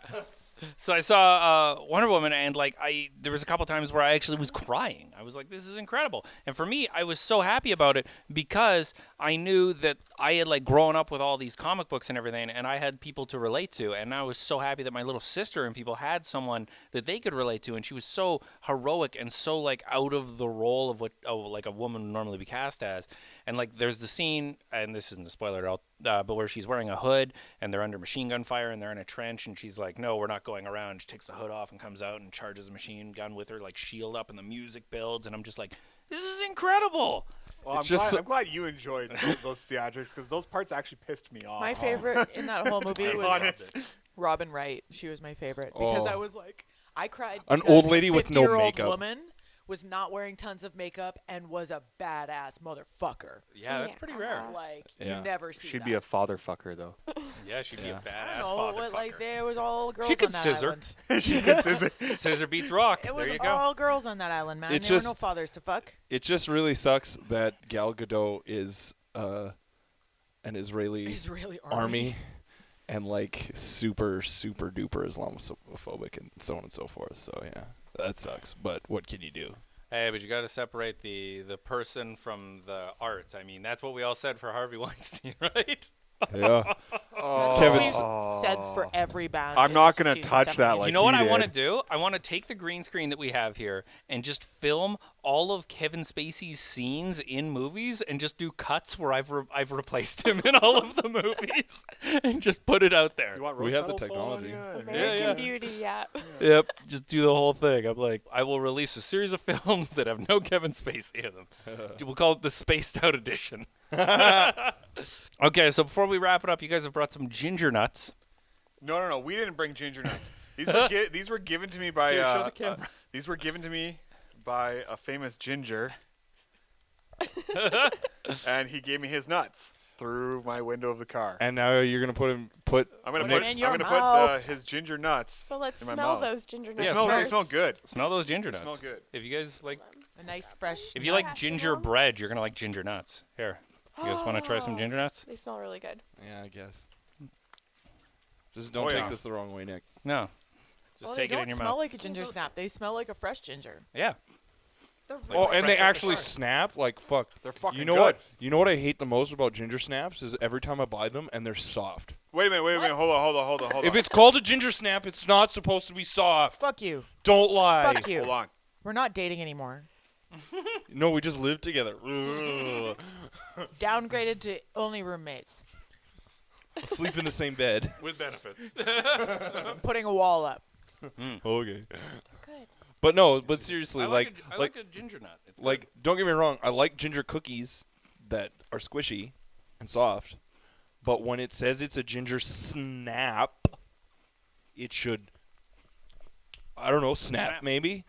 So I saw Wonder Woman, and there was a couple times where I actually was crying. I was like, "This is incredible!" And for me, I was so happy about it because I knew that I had grown up with all these comic books and everything, and I had people to relate to. And I was so happy that my little sister and people had someone that they could relate to, and she was so heroic and so out of the role of what a woman would normally be cast as. And there's the scene, and this isn't a spoiler at all, but where she's wearing a hood and they're under machine gun fire and they're in a trench, and she's like, "No, we're not going around." She takes the hood off and comes out and charges a machine gun with her shield up, and the music builds, and I'm just like, this is incredible. Well, I'm glad you enjoyed those theatrics because those parts actually pissed me off. My favorite in that whole movie I'm was honest. Robin Wright. She was my favorite because Oh. I was like, I cried. An because old lady a with no 50-year-old makeup. woman was not wearing tons of makeup and was a badass motherfucker. Yeah, that's pretty rare. Yeah. You never see She'd that. be a father fucker though. Yeah, she'd be a I badass don't know, father what, fucker. there was all girls She could on that scissor. island. She could scissor. Scissor beats rock. It was There you go. all girls on that island, man. It There were just- no fathers to fuck. It just really sucks that Gal Gadot is an Israeli Israeli army and super duper Islamophobic and so on and so forth. So yeah, that sucks. But what can you do? Hey, but you got to separate the person from the art. I mean, that's what we all said for Harvey Weinstein, right? Yeah. Oh. Kevin's- said for every band. I'm in not gonna 16, touch that 17. like you know what he I want to did. do? I want to take the green screen that we have here and just film all of Kevin Spacey's scenes in movies and just do cuts where I've replaced him in all of the movies and just put it out there. You want We rose have the petals falling on technology. you? American yeah. Beauty, yeah. Yep, just do the whole thing. I'm like, I will release a series of films that have no Kevin Spacey in them. We'll call it the Spaced Out Edition. Okay, so before we wrap it up, you guys have brought some ginger nuts. No. We didn't bring ginger nuts. These were given to me by. Here, show the camera. These were given to me by a famous ginger, and he gave me his nuts through my window of the car. And now you're gonna put I'm Put gonna it put in your I'm gonna mouth. put his ginger nuts But let's in my smell mouth. those ginger They nuts. smell. They first. smell good. Smell those ginger They nuts. smell good. If you guys like, A nice fresh. if you nut. like ginger bread, you're gonna like ginger nuts. Here, you guys want to try some ginger nuts? They smell really good. Yeah, I guess. Just don't Oh, take yeah. this the wrong way, Nick. No, just Well, take they it don't in your smell mouth. like a ginger snap. They smell like a fresh ginger. Yeah. They're Like Oh, and they fresh off the actually fire. snap like fuck. They're fucking You know good. what? You know what I hate the most about ginger snaps is every time I buy them and they're soft. Wait a minute. Hold on. If it's called a ginger snap, it's not supposed to be soft. Fuck you. Don't lie. Fuck you. Hold on. We're not dating anymore. No, we just live together. Ugh. Downgraded to only roommates. Sleep in the same bed. With benefits. I'm putting a wall up. Okay. good. But no, but seriously, I like like a ginger nut. It's like good. don't get me wrong, I like ginger cookies that are squishy and soft. But when it says it's a ginger snap, it should, I don't know, snap. Maybe.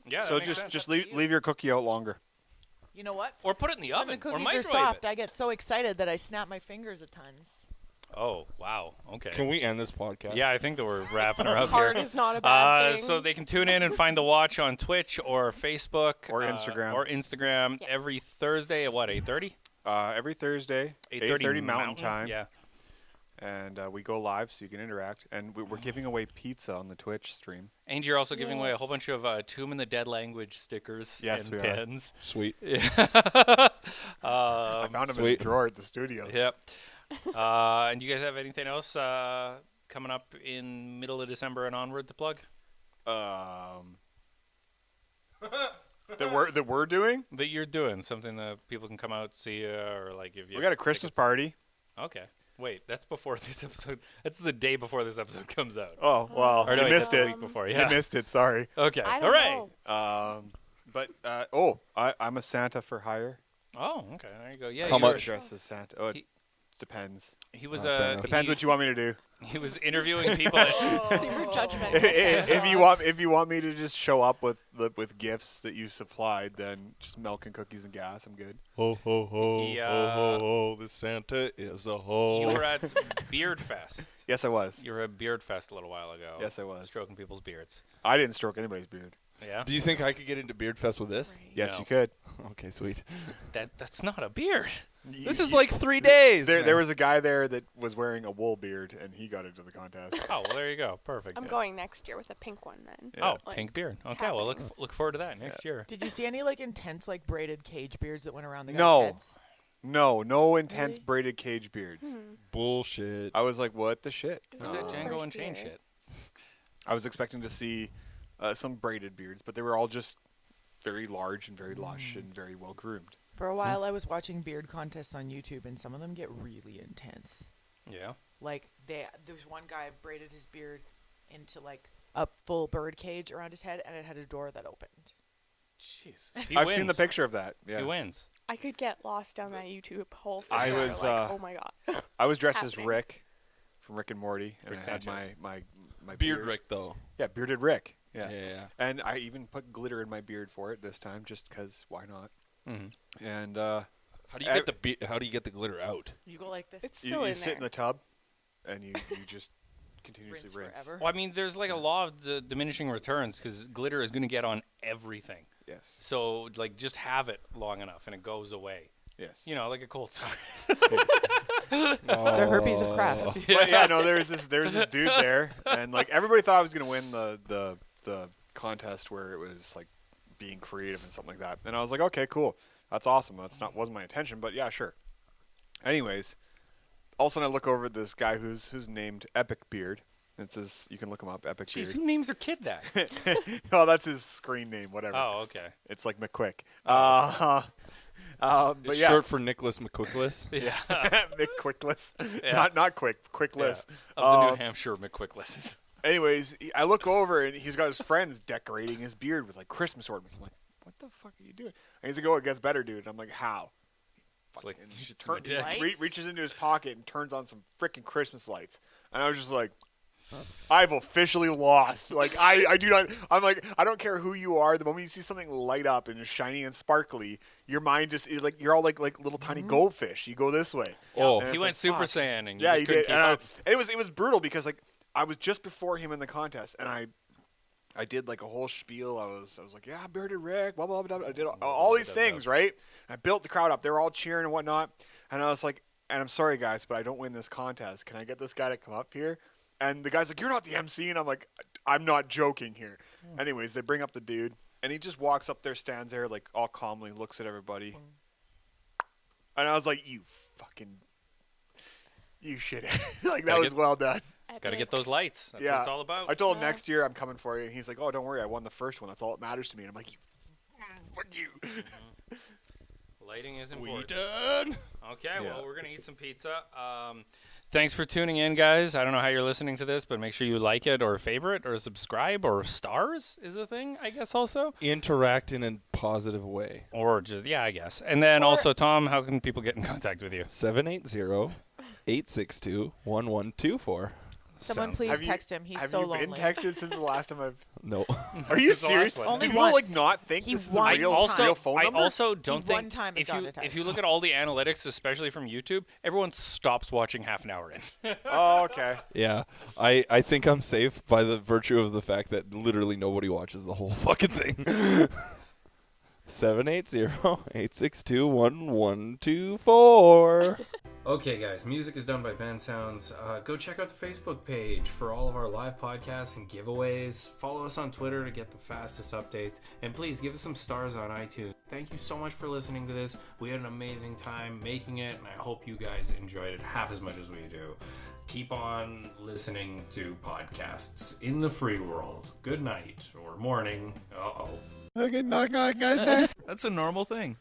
Yeah. So that makes just sense. just leave your cookie out longer. You know what? Or put it in the When oven. the Or cookies microwave are soft, it. I get so excited that I snap my fingers at times. Oh wow. Okay. Can we end this podcast? Yeah, I think that we're wrapping her up Hard here. is not a bad thing. So they can tune in and find the watch on Twitch or Facebook Or Instagram. or Instagram Yeah. every Thursday at what 8:30? Every Thursday, 8:30 Mountain Time. Yeah. And we go live so you can interact. And we're giving away pizza on the Twitch stream. And you're also giving away a whole Yes. bunch of Tomb in the Dead language stickers Yes, and we are. pins. Sweet. I found them in sweet. a drawer at the studio. Yep. And you guys have anything else coming up in middle of December and onward to plug That we're doing? that you're doing? Something that people can come out see or like give you. We got a Christmas tickets? party. Okay. Wait, that's before this episode. That's the day before this episode comes out. Oh, well, Or no, you wait, missed that's the it. week before. You Yeah. missed it, sorry. Okay. I don't Hooray. know. I'm a Santa for hire. Oh, okay. There you go. Yeah. How you're- much? Dress as Santa. Oh, it He- depends. He was fair enough. Depends what you want me to do. He was interviewing people. At, Super judgmental. if you want me to just show up with gifts that you supplied, then just milk and cookies and gas. I'm good. Ho ho ho He, ho ho ho! This Santa is a ho. you were at Beard Fest. Yes, I was. You were at Beard Fest a little while ago. Yes, I was. Stroking people's beards. I didn't stroke anybody's beard. Yeah. Do you think I could get into Beard Fest with this? Yes, No. you could. Okay, sweet. That's not a beard. This is like 3 days. There man. was a guy there that was wearing a wool beard, and he got into the contest. Oh, well, there you go. Perfect. I'm going next year with a pink one then. Yeah. Oh, Like, pink beard. it's Okay, well, happening. look forward to that next year. Did you see any like intense like braided cage beards that went around the guys' No. heads? No intense Really? braided cage beards. bullshit. I was like, what the shit? It What's was that the Django first Unchained year. shit? I was expecting to see some braided beards, but they were all just very large and very lush and very well groomed. For a while, I was watching beard contests on YouTube, and some of them get really intense. Yeah. Like there's one guy braided his beard into like a full bird cage around his head, and it had a door that opened. Jeez. He I've wins. seen the picture of that. He Yeah. wins. I could get lost down that YouTube hole for I sure. was, like, oh my god. I was dressed as Happening. Rick from Rick and Morty, and Rick I had Sanchez. my Beard Rick though. Yeah, bearded Rick. Yeah. Yeah. And I even put glitter in my beard for it this time, just 'cause why not? Mm-hmm. And How do you get the How do you get the glitter out? You go like this. It's you, still you in sit there. in the tub, and you just continuously rinse rinse. forever. Well, I mean, there's like a law of the diminishing returns because glitter is going to get on everything. Yes. So, like, just have it long enough and it goes away. Yes. You know, like a cold sore. The herpes of crafts. But yeah, no, there's this dude there, and like everybody thought I was gonna win the contest where it was like being creative and something like that, and I was like, okay, cool, that's awesome. Wasn't my intention, but yeah, sure. Anyways, all of a sudden I look over at this guy who's named Epic Beard. It says you can look him up, Epic Jeez, Beard. who names their kid that? Oh, that's his screen name, whatever. Oh, okay. It's like McQuik. It's But yeah, short for Nicholas McQuickless. Yeah. McQuickless, Yeah. not quick, Quickless. Of the New Hampshire McQuicklisses. Anyways, I look over and he's got his friends decorating his beard with like Christmas ornaments. I'm like, what the fuck are you doing? And he's like, oh, it gets better, dude. And I'm like, how? It's like, And you should he dick. Lights? reaches into his pocket and turns on some freaking Christmas lights. And I was just like, I've officially lost. Like I do not. I'm like I don't care who you are. The moment you see something light up and it's shiny and sparkly, your mind just like you're all like little tiny goldfish. You go this way. Oh, And He it's went like, Super fuck. Saiyan, and Yeah, you he just couldn't did. keep And up. it was brutal because like I was just before him in the contest, and I did like a whole spiel. I was like, yeah, Bearded Rick, blah blah blah. I did all these things, right? And I built the crowd up. They were all cheering and whatnot. And I was like, and I'm sorry guys, but I don't win this contest. Can I get this guy to come up here? And the guy's like, you're not the MC. And I'm like, I'm not joking here. Anyways, they bring up the dude, and he just walks up there, stands there, like all calmly, looks at everybody. And I was like, you shit. Like, that Gotta was get- well done. Got to get those lights. That's Yeah. what it's all about. I told him next year I'm coming for you. And he's like, oh, don't worry. I won the first one. That's all that matters to me. And I'm like, fuck you. Lighting is We important. done. Okay, Yeah. well, we're going to eat some pizza. Thanks for tuning in, guys. I don't know how you're listening to this, but make sure you like it or favorite or subscribe, or stars is a thing, I guess, also. Interact in a positive way. Or just, yeah, I guess. And then also, Tom, how can people get in contact with you? 780-862-1124. Someone Sounds- please Have you- text him. He's Have so you lonely. been texted since the last time I've... No. Are you Since the serious? last one. Do Only people like once. not think He this is a won real, time. real phone I number? also don't He one think time has if you gotten a text. if you look at all the analytics, especially from YouTube, everyone stops watching half an hour in. Oh, okay. Yeah, I think I'm safe by the virtue of the fact that literally nobody watches the whole fucking thing. 780-862-1124. Okay, guys, music is done by Ben Sounds. Go check out the Facebook page for all of our live podcasts and giveaways. Follow us on Twitter to get the fastest updates. And please give us some stars on iTunes. Thank you so much for listening to this. We had an amazing time making it, and I hope you guys enjoyed it half as much as we do. Keep on listening to podcasts in the free world. Good night or morning. Uh-oh. That's a normal thing.